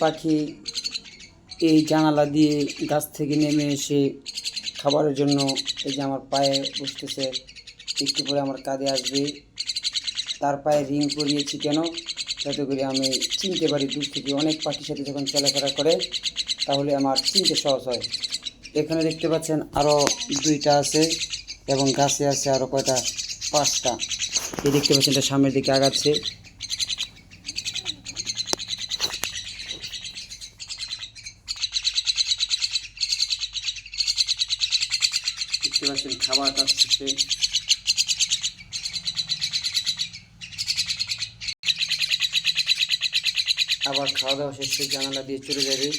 পাখি এই জানালা দিয়ে গাছ থেকে নেমে এসে খাবারের জন্য এই যে আমার পায়ে বসতেছে, একটু পরে আমার কাঁধে আসবে। তার পায়ে রিং পরিয়েছি কেন, যাতে করে আমি চিনতে পারি দূর থেকে। অনেক পাখির সাথে যখন চলাফেরা করে তাহলে আমার চিনতে সহজ হয়। এখানে দেখতে পাচ্ছেন আরও দুইটা আছে এবং গাছে আছে আরও কয়টা, পাঁচটা। এই দেখতে পাচ্ছেন এটা সামনের দিকে আগাচ্ছে। দেখতে পাচ্ছেন খাবার খাচ্ছে, আবার খাওয়া দাওয়া শেষে জানালা দিয়ে চলে যাবে।